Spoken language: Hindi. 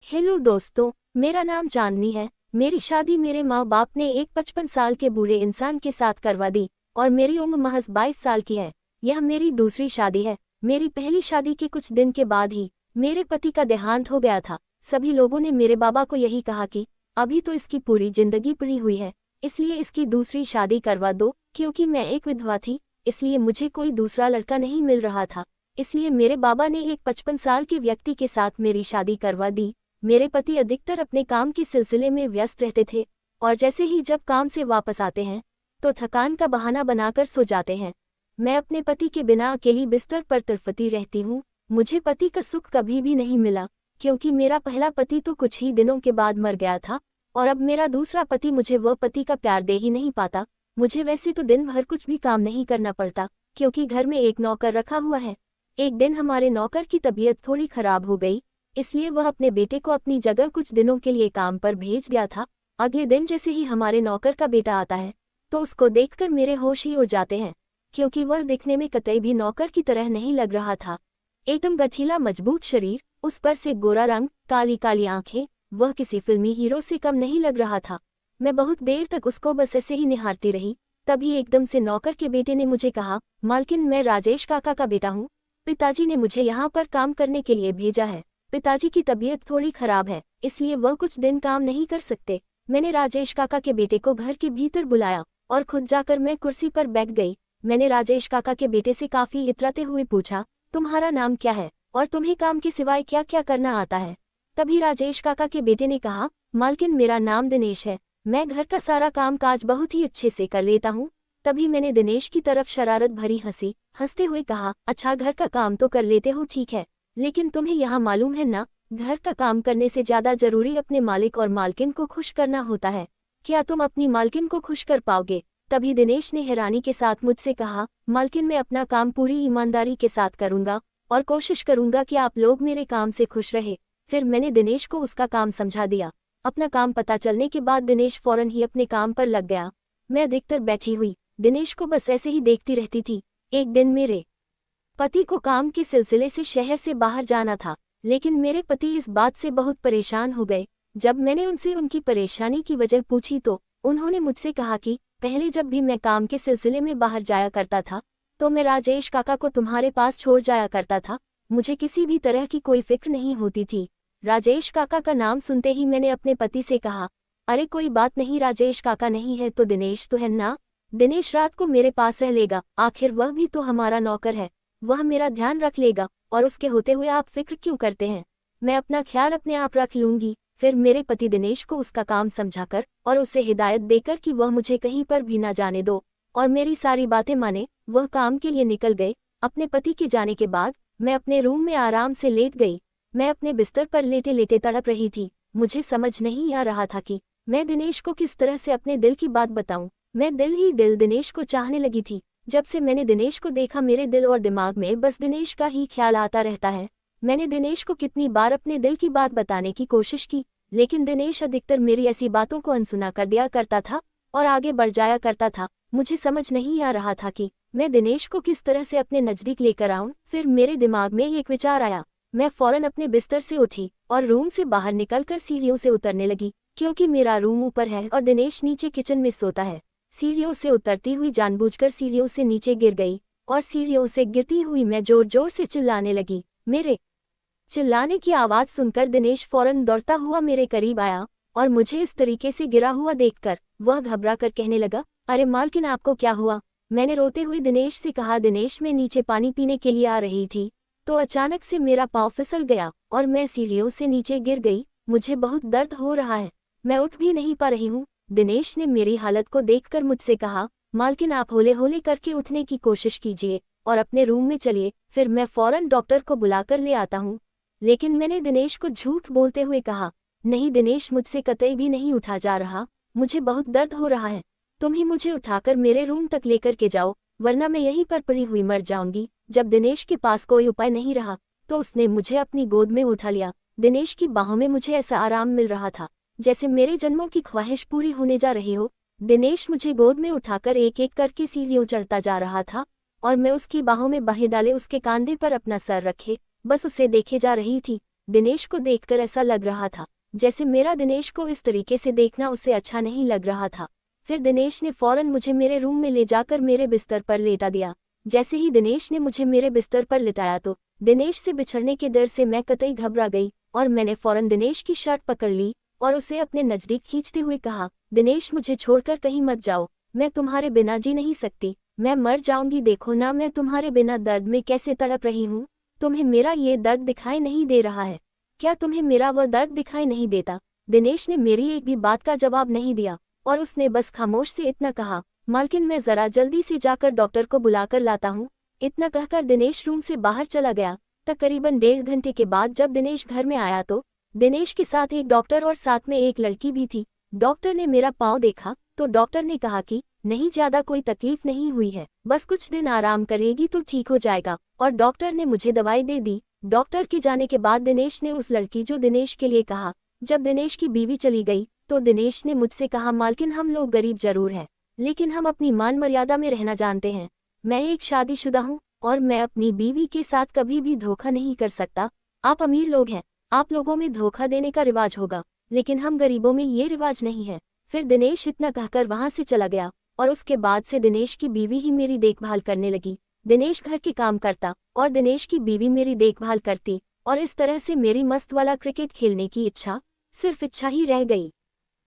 हेलो दोस्तों, मेरा नाम चांदनी है। मेरी शादी मेरे माँ बाप ने एक 55 साल के बूढ़े इंसान के साथ करवा दी और मेरी उम्र महज 22 साल की है। यह मेरी दूसरी शादी है। मेरी पहली शादी के कुछ दिन के बाद ही मेरे पति का देहांत हो गया था। सभी लोगों ने मेरे बाबा को यही कहा कि अभी तो इसकी पूरी जिंदगी पड़ी हुई है, इसलिए इसकी दूसरी शादी करवा दो। क्योंकि मैं एक विधवा थी, इसलिए मुझे कोई दूसरा लड़का नहीं मिल रहा था। इसलिए मेरे बाबा ने एक 55 साल के व्यक्ति के साथ मेरी शादी करवा दी। मेरे पति अधिकतर अपने काम के सिलसिले में व्यस्त रहते थे और जैसे ही जब काम से वापस आते हैं तो थकान का बहाना बनाकर सो जाते हैं। मैं अपने पति के बिना अकेली बिस्तर पर तड़पती रहती हूँ। मुझे पति का सुख कभी भी नहीं मिला, क्योंकि मेरा पहला पति तो कुछ ही दिनों के बाद मर गया था और अब मेरा दूसरा पति मुझे वह पति का प्यार दे ही नहीं पाता। मुझे वैसे तो दिन भर कुछ भी काम नहीं करना पड़ता, क्योंकि घर में एक नौकर रखा हुआ है। एक दिन हमारे नौकर की तबीयत थोड़ी खराब हो गई, इसलिए वह अपने बेटे को अपनी जगह कुछ दिनों के लिए काम पर भेज दिया था। अगले दिन जैसे ही हमारे नौकर का बेटा आता है तो उसको देखकर मेरे होश ही उड़ जाते हैं, क्योंकि वह दिखने में कतई भी नौकर की तरह नहीं लग रहा था। एकदम गठीला मजबूत शरीर, उस पर से गोरा रंग, काली काली आंखें, वह किसी फिल्मी हीरो से कम नहीं लग रहा था। मैं बहुत देर तक उसको बस ऐसे ही निहारती रही। तभी एकदम से नौकर के बेटे ने मुझे कहा, मालकिन, मैं राजेश काका का बेटा हूँ। पिताजी ने मुझे यहाँ पर काम करने के लिए भेजा है। पिताजी की तबीयत थोड़ी खराब है, इसलिए वह कुछ दिन काम नहीं कर सकते। मैंने राजेश काका के बेटे को घर के भीतर बुलाया और खुद जाकर मैं कुर्सी पर बैठ गई। मैंने राजेश काका के बेटे से काफी इतराते हुए पूछा, तुम्हारा नाम क्या है और तुम्हें काम के सिवाय क्या क्या करना आता है? तभी राजेश काका के बेटे ने कहा, मालकिन, मेरा नाम दिनेश है। मैं घर का सारा काम काज बहुत ही अच्छे से कर लेता हूँ। तभी मैंने दिनेश की तरफ शरारत भरी हंसते हुए कहा, अच्छा, घर का काम तो कर लेते हो, ठीक है, लेकिन तुम्हें यहाँ मालूम है ना, घर का काम करने से ज्यादा जरूरी अपने मालिक और मालकिन को खुश करना होता है। क्या तुम अपनी मालकिन को खुश कर पाओगे? तभी दिनेश ने हैरानी के साथ मुझसे कहा, मालकिन, मैं अपना काम पूरी ईमानदारी के साथ करूंगा और कोशिश करूंगा कि आप लोग मेरे काम से खुश रहे। फिर मैंने दिनेश को उसका काम समझा दिया। अपना काम पता चलने के बाद दिनेश फौरन ही अपने काम पर लग गया। मैं अधिकतर बैठी हुई दिनेश को बस ऐसे ही देखती रहती थी। एक दिन मेरे पति को काम के सिलसिले से शहर से बाहर जाना था, लेकिन मेरे पति इस बात से बहुत परेशान हो गए। जब मैंने उनसे उनकी परेशानी की वजह पूछी तो उन्होंने मुझसे कहा कि पहले जब भी मैं काम के सिलसिले में बाहर जाया करता था तो मैं राजेश काका को तुम्हारे पास छोड़ जाया करता था। मुझे किसी भी तरह की कोई फिक्र नहीं होती थी। राजेश काका का नाम सुनते ही मैंने अपने पति से कहा, अरे कोई बात नहीं, राजेश काका नहीं है तो दिनेश तो है ना। दिनेश रात को मेरे पास रह लेगा, आखिर वह भी तो हमारा नौकर है। वह मेरा ध्यान रख लेगा और उसके होते हुए आप फिक्र क्यों करते हैं? मैं अपना ख्याल अपने आप रख लूंगी। फिर मेरे पति दिनेश को उसका काम समझाकर और उसे हिदायत देकर कि वह मुझे कहीं पर भी ना जाने दो और मेरी सारी बातें माने, वह काम के लिए निकल गए। अपने पति के जाने के बाद मैं अपने रूम में आराम से लेट गई। मैं अपने बिस्तर पर लेटे लेटे तड़प रही थी। मुझे समझ नहीं आ रहा था कि मैं दिनेश को किस तरह से अपने दिल की बात बताऊं। मैं दिल ही दिल दिनेश को चाहने लगी थी। जब से मैंने दिनेश को देखा, मेरे दिल और दिमाग में बस दिनेश का ही ख्याल आता रहता है। मैंने दिनेश को कितनी बार अपने दिल की बात बताने की कोशिश की, लेकिन दिनेश अधिकतर मेरी ऐसी बातों को अनसुना कर दिया करता था और आगे बढ़ जाया करता था। मुझे समझ नहीं आ रहा था कि मैं दिनेश को किस तरह से अपने नजदीक लेकर आऊं। फिर मेरे दिमाग में एक विचार आया। मैं फौरन अपने बिस्तर से उठी और रूम से बाहर निकलकर सीढ़ियों से उतरने लगी, क्योंकि मेरा रूम ऊपर है और दिनेश नीचे किचन में सोता है। सीढ़ियों से उतरती हुई जानबूझकर सीढ़ियों से नीचे गिर गई और सीढ़ियों से गिरती हुई मैं जोर जोर से चिल्लाने लगी। मेरे चिल्लाने की आवाज सुनकर दिनेश फौरन दौड़ता हुआ मेरे करीब आया और मुझे इस तरीके से गिरा हुआ देखकर वह घबरा कर कहने लगा, अरे मालकिन, आपको क्या हुआ? मैंने रोते हुए दिनेश से कहा, दिनेश, मैं नीचे पानी पीने के लिए आ रही थी तो अचानक से मेरा पाँव फिसल गया और मैं सीढ़ियों से नीचे गिर गई। मुझे बहुत दर्द हो रहा है, मैं उठ भी नहीं पा रही हूँ। दिनेश ने मेरी हालत को देखकर मुझसे कहा, मालकिन, आप हौले हौले करके उठने की कोशिश कीजिए और अपने रूम में चलिए, फिर मैं फौरन डॉक्टर को बुलाकर ले आता हूँ। लेकिन मैंने दिनेश को झूठ बोलते हुए कहा, नहीं दिनेश, मुझसे कतई भी नहीं उठा जा रहा, मुझे बहुत दर्द हो रहा है। तुम ही मुझे उठाकर मेरे रूम तक लेकर के जाओ, वरना मैं यहीं पर पड़ी हुई मर जाऊंगी। जब दिनेश के पास कोई उपाय नहीं रहा तो उसने मुझे अपनी गोद में उठा लिया। दिनेश की बाहों में मुझे ऐसा आराम मिल रहा था जैसे मेरे जन्मों की ख्वाहिश पूरी होने जा रही हो। दिनेश मुझे गोद में उठाकर एक एक करके सीढ़ियों चढ़ता जा रहा था और मैं उसकी बाहों में बाहें डाले उसके कंधे पर अपना सर रखे बस उसे देखे जा रही थी। दिनेश को देखकर ऐसा लग रहा था जैसे मेरा दिनेश को इस तरीके से देखना उसे अच्छा नहीं लग रहा था। फिर दिनेश ने फौरन मुझे मेरे रूम में ले जाकर मेरे बिस्तर पर लेटा दिया। जैसे ही दिनेश ने मुझे मेरे बिस्तर पर लिटाया तो दिनेश से बिछड़ने के डर से मैं कतई घबरा गई और मैंने फौरन दिनेश की शर्ट पकड़ ली और उसे अपने नज़दीक खींचते हुए कहा, दिनेश मुझे छोड़कर कहीं मत जाओ, मैं तुम्हारे बिना जी नहीं सकती, मैं मर जाऊंगी। देखो ना मैं तुम्हारे बिना दर्द में कैसे तड़प रही हूँ। तुम्हें मेरा ये दर्द दिखाई नहीं दे रहा है क्या? तुम्हें मेरा वह दर्द दिखाई नहीं देता? दिनेश ने मेरी एक भी बात का जवाब नहीं दिया और उसने बस खामोश से इतना कहा, मालकिन मैं जरा जल्दी से जाकर डॉक्टर को बुलाकर लाता हूँ। इतना कहकर दिनेश रूम से बाहर चला गया। तकरीबन 1.5 घंटे के बाद जब दिनेश घर में आया तो दिनेश के साथ एक डॉक्टर और साथ में एक लड़की भी थी। डॉक्टर ने मेरा पाँव देखा तो डॉक्टर ने कहा कि नहीं, ज्यादा कोई तकलीफ नहीं हुई है, बस कुछ दिन आराम करेगी तो ठीक हो जाएगा, और डॉक्टर ने मुझे दवाई दे दी। डॉक्टर के जाने के बाद दिनेश ने उस लड़की जो दिनेश के लिए कहा। जब दिनेश की बीवी चली गई तो दिनेश ने मुझसे कहा, मालकिन हम लोग गरीब जरूर हैं लेकिन हम अपनी मान मर्यादा में रहना जानते हैं। मैं एक शादीशुदा हूँ और मैं अपनी बीवी के साथ कभी भी धोखा नहीं कर सकता। आप अमीर लोग हैं, आप लोगों में धोखा देने का रिवाज होगा, लेकिन हम गरीबों में ये रिवाज नहीं है। फिर दिनेश इतना कहकर वहां से चला गया और उसके बाद से दिनेश की बीवी ही मेरी देखभाल करने लगी। दिनेश घर के काम करता और दिनेश की बीवी मेरी देखभाल करती और इस तरह से मेरी मस्त वाला क्रिकेट खेलने की इच्छा सिर्फ इच्छा ही रह गई।